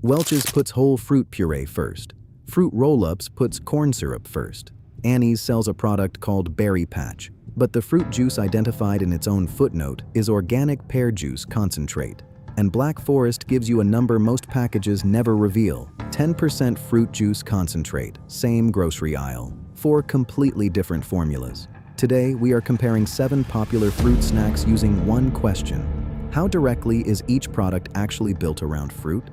Welch's puts whole fruit puree first. Fruit Roll-Ups puts corn syrup first. Annie's sells a product called Berry Patch, but the fruit juice identified in its own footnote is organic pear juice concentrate. And Black Forest gives you a number most packages never reveal: 10% fruit juice concentrate, same grocery aisle. 4 completely different formulas. Today, we are comparing 7 popular fruit snacks using one question: how directly is each product actually built around fruit?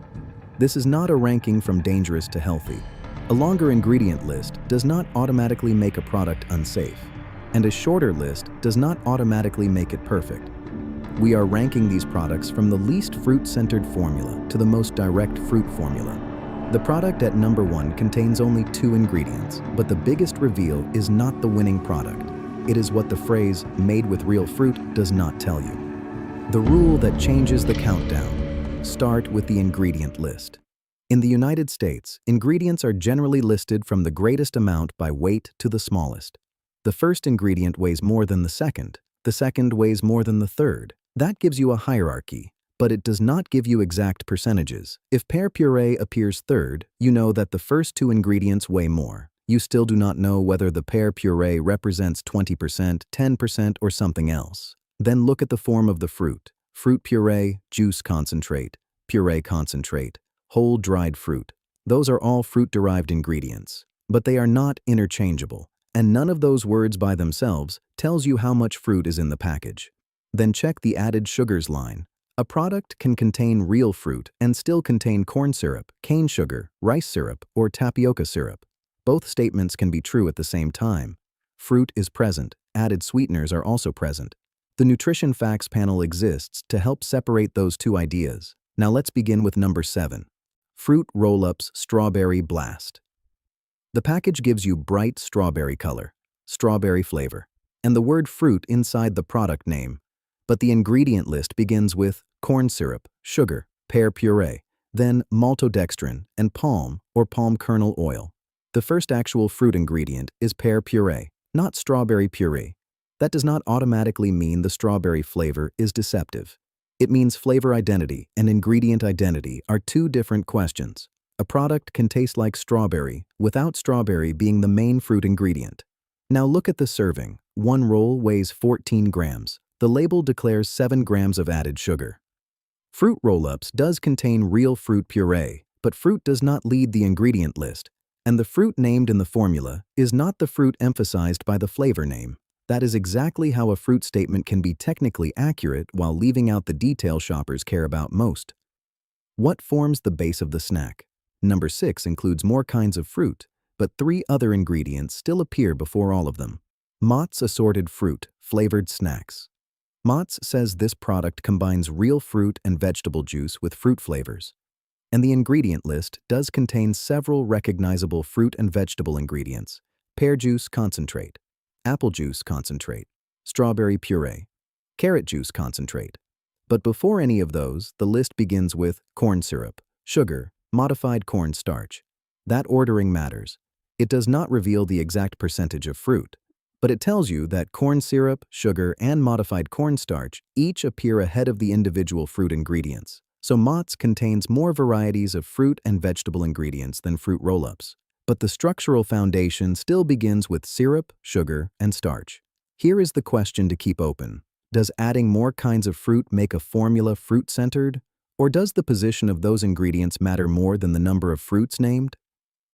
This is not a ranking from dangerous to healthy. A longer ingredient list does not automatically make a product unsafe, and a shorter list does not automatically make it perfect. We are ranking these products from the least fruit-centered formula to the most direct fruit formula. The product at number 1 contains only 2 ingredients, but the biggest reveal is not the winning product. It is what the phrase "made with real fruit" does not tell you. The rule that changes the countdown: start with the ingredient list. In the United States, ingredients are generally listed from the greatest amount by weight to the smallest. The first ingredient weighs more than the second weighs more than the third. That gives you a hierarchy, but it does not give you exact percentages. If pear puree appears third, you know that the first 2 ingredients weigh more. You still do not know whether the pear puree represents 20%, 10%, or something else. Then look at the form of the fruit: fruit puree, juice concentrate, puree concentrate, whole dried fruit. Those are all fruit-derived ingredients, but they are not interchangeable, and none of those words by themselves tells you how much fruit is in the package. Then check the added sugars line. A product can contain real fruit and still contain corn syrup, cane sugar, rice syrup, or tapioca syrup. Both statements can be true at the same time. Fruit is present, added sweeteners are also present. The nutrition facts panel exists to help separate those 2 ideas. Now let's begin with number 7. Fruit Roll-Ups Strawberry Blast. The package gives you bright strawberry color, strawberry flavor, and the word fruit inside the product name. But the ingredient list begins with corn syrup, sugar, pear puree, then maltodextrin, and palm or palm kernel oil. The first actual fruit ingredient is pear puree, not strawberry puree. That does not automatically mean the strawberry flavor is deceptive. It means flavor identity and ingredient identity are 2 different questions. A product can taste like strawberry without strawberry being the main fruit ingredient. Now look at the serving. 1 roll weighs 14 grams. The label declares 7 grams of added sugar. Fruit Roll-Ups does contain real fruit puree, but fruit does not lead the ingredient list, and the fruit named in the formula is not the fruit emphasized by the flavor name. That is exactly how a fruit statement can be technically accurate while leaving out the detail shoppers care about most. What forms the base of the snack? Number 6 includes more kinds of fruit, but 3 other ingredients still appear before all of them. Mott's Assorted Fruit Flavored Snacks. Mott's says this product combines real fruit and vegetable juice with fruit flavors. And the ingredient list does contain several recognizable fruit and vegetable ingredients: pear juice concentrate, apple juice concentrate, strawberry puree, carrot juice concentrate. But before any of those, the list begins with corn syrup, sugar, modified corn starch. That ordering matters. It does not reveal the exact percentage of fruit, but it tells you that corn syrup, sugar, and modified cornstarch each appear ahead of the individual fruit ingredients. So Mott's contains more varieties of fruit and vegetable ingredients than Fruit Roll-Ups. But the structural foundation still begins with syrup, sugar, and starch. Here is the question to keep open. Does adding more kinds of fruit make a formula fruit-centered? Or does the position of those ingredients matter more than the number of fruits named?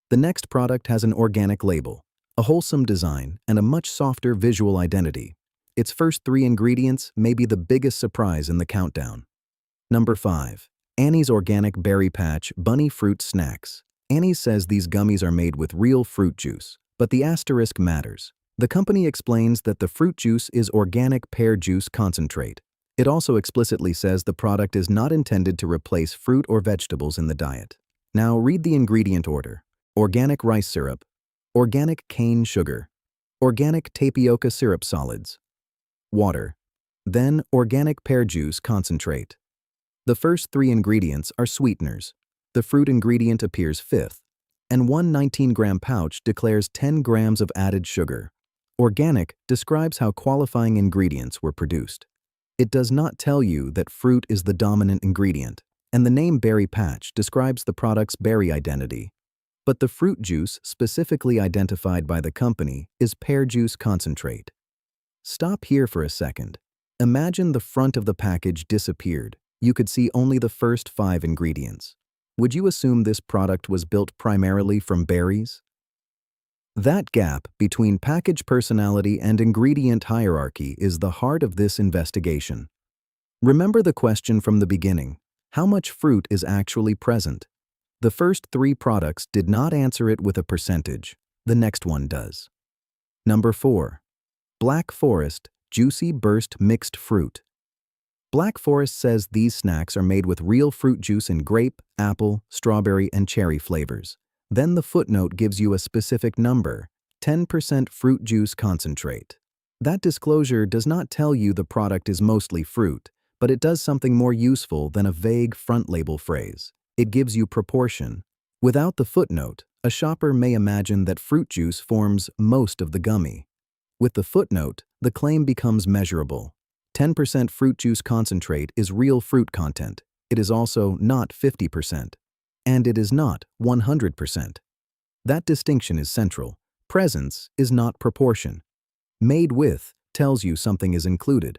The next product has an organic label, a wholesome design, and a much softer visual identity. Its first 3 ingredients may be the biggest surprise in the countdown. Number 5. Annie's Organic Berry Patch Bunny Fruit Snacks. Annie says these gummies are made with real fruit juice, but the asterisk matters. The company explains that the fruit juice is organic pear juice concentrate. It also explicitly says the product is not intended to replace fruit or vegetables in the diet. Now read the ingredient order: organic rice syrup, organic cane sugar, organic tapioca syrup solids, water, then organic pear juice concentrate. The first 3 ingredients are sweeteners. The fruit ingredient appears 5th, and one 19-gram pouch declares 10 grams of added sugar. Organic describes how qualifying ingredients were produced. It does not tell you that fruit is the dominant ingredient. and the name Berry Patch describes the product's berry identity. But the fruit juice specifically identified by the company is pear juice concentrate. Stop here for a second. Imagine the front of the package disappeared. You could see only the first 5 ingredients. Would you assume this product was built primarily from berries? That gap between package personality and ingredient hierarchy is the heart of this investigation. Remember the question from the beginning: how much fruit is actually present? The first 3 products did not answer it with a percentage. The next one does. Number 4. Black Forest Juicy Burst Mixed Fruit. Black Forest says these snacks are made with real fruit juice in grape, apple, strawberry, and cherry flavors. Then the footnote gives you a specific number: 10% fruit juice concentrate. That disclosure does not tell you the product is mostly fruit, but it does something more useful than a vague front label phrase. It gives you proportion. Without the footnote, a shopper may imagine that fruit juice forms most of the gummy. With the footnote, the claim becomes measurable. 10% fruit juice concentrate is real fruit content. It is also not 50%. And it is not 100%. That distinction is central. Presence is not proportion. Made with tells you something is included.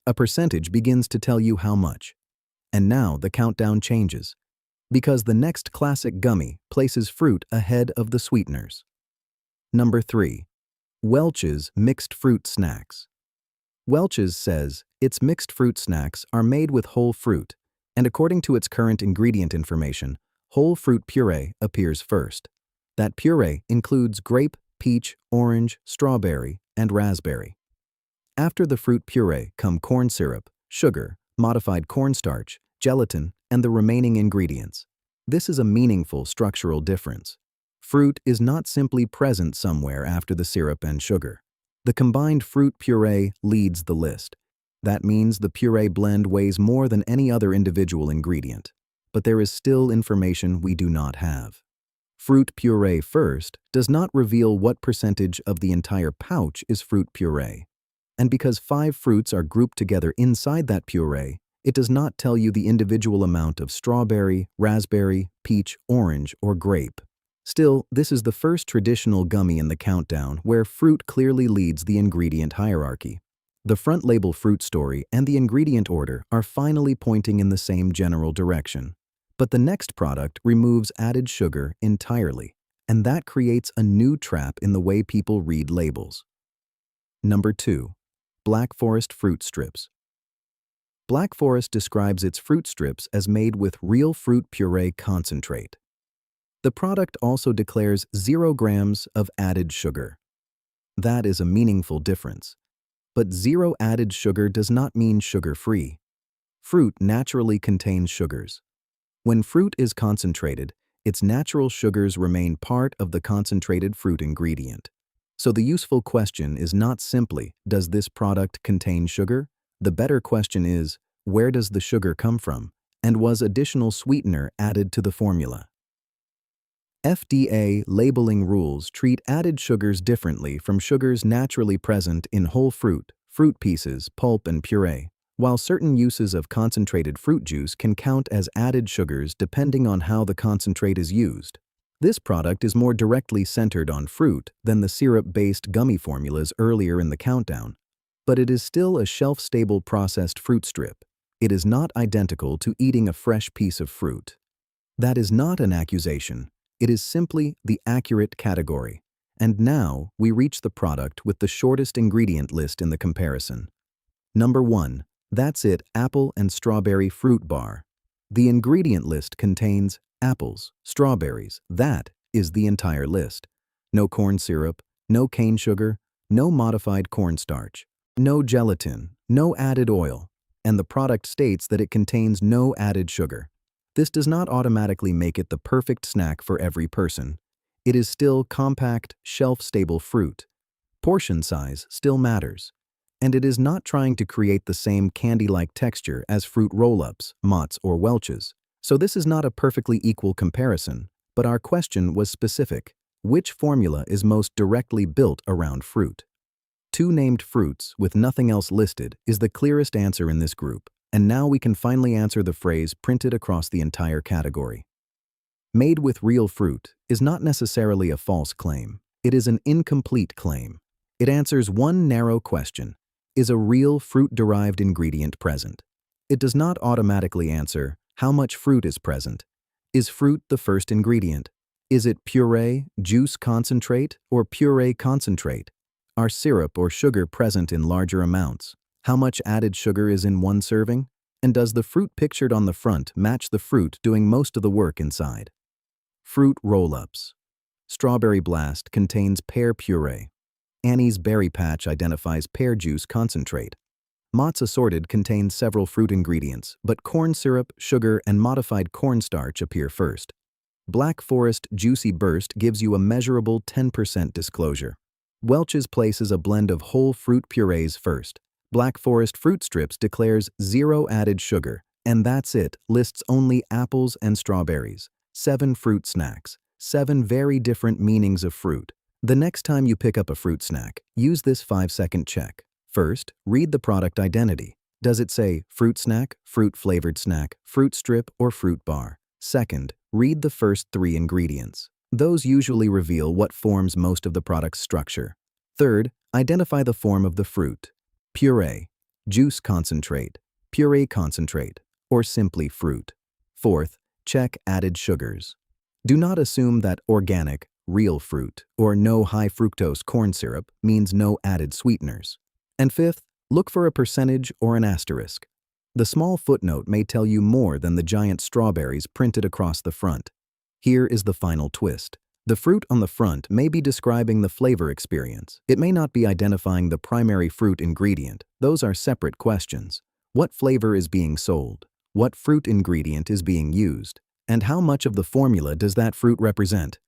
A percentage begins to tell you how much. And now the countdown changes, because the next classic gummy places fruit ahead of the sweeteners. Number 3. Welch's Mixed Fruit Snacks. Welch's says its mixed fruit snacks are made with whole fruit, and according to its current ingredient information, whole fruit puree appears first. That puree includes grape, peach, orange, strawberry, and raspberry. After the fruit puree come corn syrup, sugar, modified cornstarch, gelatin, and the remaining ingredients. This is a meaningful structural difference. Fruit is not simply present somewhere after the syrup and sugar. The combined fruit puree leads the list. That means the puree blend weighs more than any other individual ingredient. But there is still information we do not have. Fruit puree first does not reveal what percentage of the entire pouch is fruit puree. And because 5 fruits are grouped together inside that puree, it does not tell you the individual amount of strawberry, raspberry, peach, orange, or grape. Still, this is the first traditional gummy in the countdown where fruit clearly leads the ingredient hierarchy. The front label fruit story and the ingredient order are finally pointing in the same general direction. But the next product removes added sugar entirely, and that creates a new trap in the way people read labels. Number 2. Black Forest Fruit Strips. Black Forest describes its fruit strips as made with real fruit puree concentrate. The product also declares 0 grams of added sugar. That is a meaningful difference. But 0 added sugar does not mean sugar-free. Fruit naturally contains sugars. When fruit is concentrated, its natural sugars remain part of the concentrated fruit ingredient. So the useful question is not simply, does this product contain sugar? The better question is, where does the sugar come from? And was additional sweetener added to the formula? FDA labeling rules treat added sugars differently from sugars naturally present in whole fruit, fruit pieces, pulp, and puree, while certain uses of concentrated fruit juice can count as added sugars depending on how the concentrate is used. This product is more directly centered on fruit than the syrup-based gummy formulas earlier in the countdown, but it is still a shelf-stable processed fruit strip. It is not identical to eating a fresh piece of fruit. That is not an accusation. It is simply the accurate category. And now we reach the product with the shortest ingredient list in the comparison. Number 1. That's It Apple and Strawberry Fruit Bar. The ingredient list contains apples, strawberries. That is the entire list. No corn syrup, no cane sugar, no modified cornstarch, no gelatin, no added oil, and the product states that it contains no added sugar. This does not automatically make it the perfect snack for every person. It is still compact, shelf-stable fruit. Portion size still matters. And it is not trying to create the same candy-like texture as fruit roll-ups, Mott's, or Welch's. So this is not a perfectly equal comparison, but our question was specific. Which formula is most directly built around fruit? 2 named fruits with nothing else listed is the clearest answer in this group. And now we can finally answer the phrase printed across the entire category. Made with real fruit is not necessarily a false claim. It is an incomplete claim. It answers one narrow question: is a real fruit-derived ingredient present? It does not automatically answer how much fruit is present. Is fruit the first ingredient? Is it puree, juice concentrate, or puree concentrate? Are syrup or sugar present in larger amounts? How much added sugar is in one serving? And does the fruit pictured on the front match the fruit doing most of the work inside? Fruit roll-ups. Strawberry Blast contains pear puree. Annie's Berry Patch identifies pear juice concentrate. Mott's Assorted contains several fruit ingredients, but corn syrup, sugar, and modified cornstarch appear first. Black Forest Juicy Burst gives you a measurable 10% disclosure. Welch's places a blend of whole fruit purees first. Black Forest Fruit Strips declares 0 added sugar, and that's it, lists only apples and strawberries. 7 fruit snacks. 7 very different meanings of fruit. The next time you pick up a fruit snack, use this 5-second check. First, read the product identity. Does it say fruit snack, fruit-flavored snack, fruit strip, or fruit bar? Second, read the first 3 ingredients. Those usually reveal what forms most of the product's structure. Third, identify the form of the fruit: puree, juice concentrate, puree concentrate, or simply fruit. Fourth, check added sugars. Do not assume that organic, real fruit, or no high fructose corn syrup means no added sweeteners. And fifth, look for a percentage or an asterisk. The small footnote may tell you more than the giant strawberries printed across the front. Here is the final twist. The fruit on the front may be describing the flavor experience. It may not be identifying the primary fruit ingredient. Those are separate questions. What flavor is being sold? What fruit ingredient is being used? And how much of the formula does that fruit represent?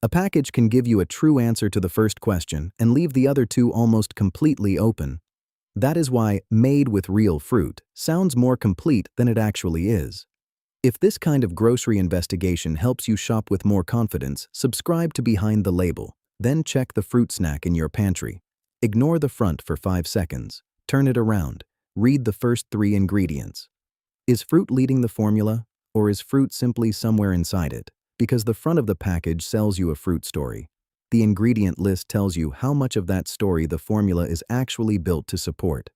A package can give you a true answer to the first question and leave the other 2 almost completely open. That is why made with real fruit sounds more complete than it actually is. If this kind of grocery investigation helps you shop with more confidence, subscribe to Behind the Label. Then check the fruit snack in your pantry. Ignore the front for 5 seconds. Turn it around. Read the first 3 ingredients. Is fruit leading the formula, or is fruit simply somewhere inside it? Because the front of the package sells you a fruit story. The ingredient list tells you how much of that story the formula is actually built to support.